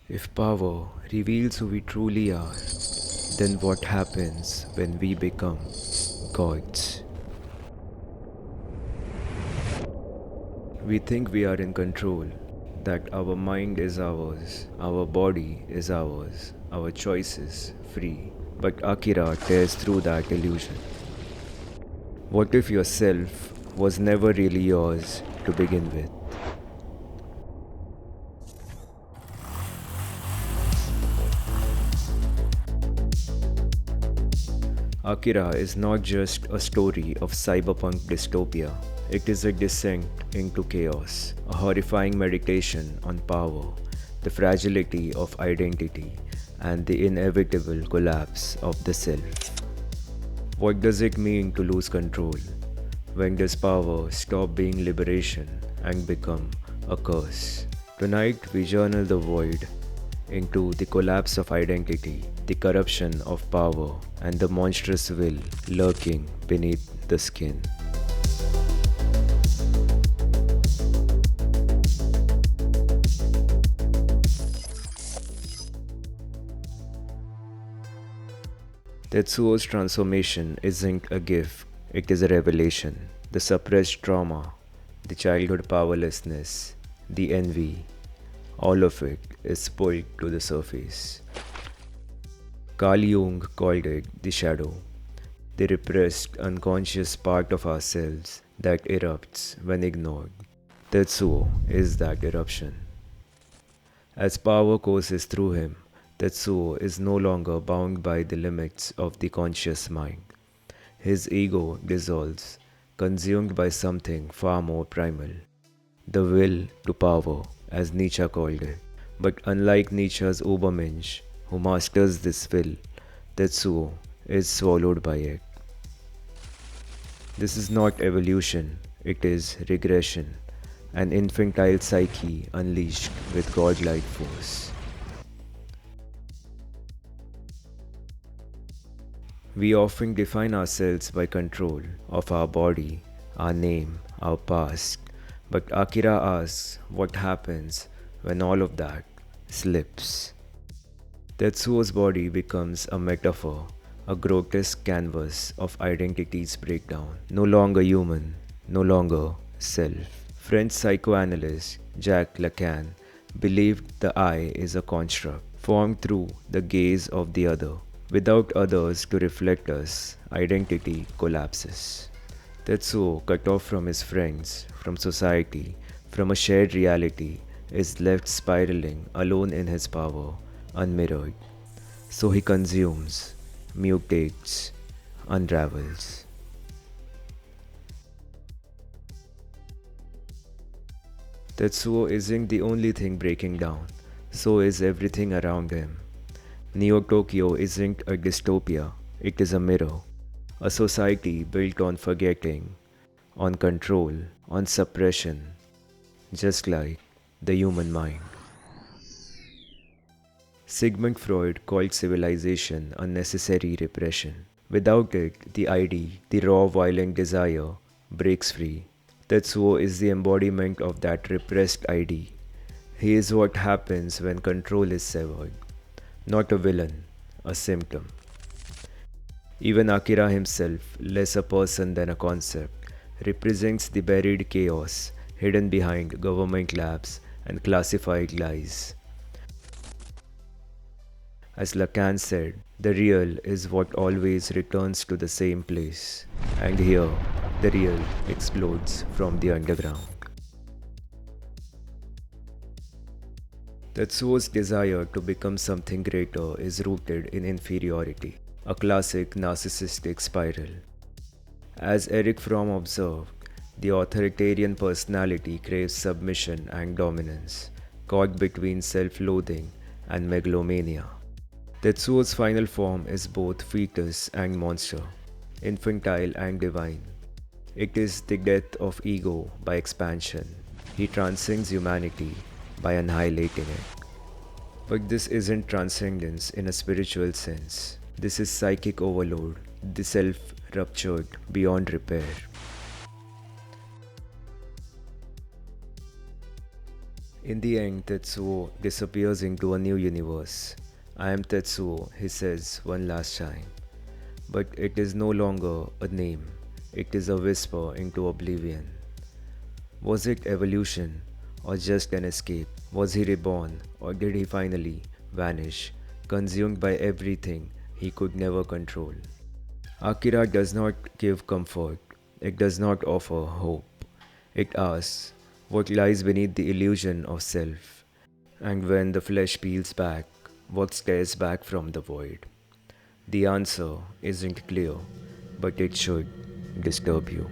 If power reveals who we truly are, then what happens when we become gods? We think we are in control, that our mind is ours, our body is ours, our choices free. But Akira tears through that illusion. What if yourself was never really yours to begin with? Akira is not just a story of cyberpunk dystopia. It is a descent into chaos, a horrifying meditation on power, the fragility of identity, and the inevitable collapse of the self. What does it mean to lose control? When does power stop being liberation and become a curse? Tonight we journal the void into the collapse of identity, the corruption of power, and the monstrous will lurking beneath the skin. Tetsuo's transformation isn't a gift, it is a revelation. The suppressed trauma, the childhood powerlessness, the envy, all of it is pulled to the surface. Carl Jung called it the shadow, the repressed, unconscious part of ourselves that erupts when ignored. Tetsuo is that eruption. As power courses through him, Tetsuo is no longer bound by the limits of the conscious mind. His ego dissolves, consumed by something far more primal. The will to power, as Nietzsche called it. But unlike Nietzsche's Übermensch, who masters this will, Tetsuo is swallowed by it. This is not evolution, it is regression, an infantile psyche unleashed with godlike force. We often define ourselves by control of our body, our name, our past, but Akira asks what happens when all of that slips. Tetsuo's body becomes a metaphor, a grotesque canvas of identity's breakdown. No longer human, no longer self. French psychoanalyst Jacques Lacan believed the I is a construct formed through the gaze of the other. Without others to reflect us, identity collapses. Tetsuo, cut off from his friends, from society, from a shared reality, is left spiraling alone in his power, unmirrored. So he consumes, mutates, unravels. Tetsuo isn't the only thing breaking down, so is everything around him. Neo Tokyo isn't a dystopia, it is a mirror. A society built on forgetting, on control, on suppression, just like the human mind. Sigmund Freud called civilization unnecessary repression. Without it, the ID, the raw violent desire, breaks free. Tetsuo is the embodiment of that repressed ID. He is what happens when control is severed. Not a villain, a symptom. Even Akira himself, less a person than a concept, represents the buried chaos hidden behind government labs and classified lies. As Lacan said, the real is what always returns to the same place. And here, the real explodes from the underground. Tetsuo's desire to become something greater is rooted in inferiority, a classic narcissistic spiral. As Eric Fromm observed, the authoritarian personality craves submission and dominance, caught between self-loathing and megalomania. Tetsuo's final form is both fetus and monster, infantile and divine. It is the death of ego by expansion. He transcends humanity by annihilating it. But this isn't transcendence in a spiritual sense. This is psychic overload, the self ruptured beyond repair. In the end, Tetsuo disappears into a new universe. I am Tetsuo, he says one last time. But it is no longer a name, it is a whisper into oblivion. Was it evolution or just an escape? Was he reborn or did he finally vanish, consumed by everything he could never control? Akira does not give comfort, it does not offer hope. It asks what lies beneath the illusion of self, and when the flesh peels back, what stares back from the void. The answer isn't clear, but it should disturb you.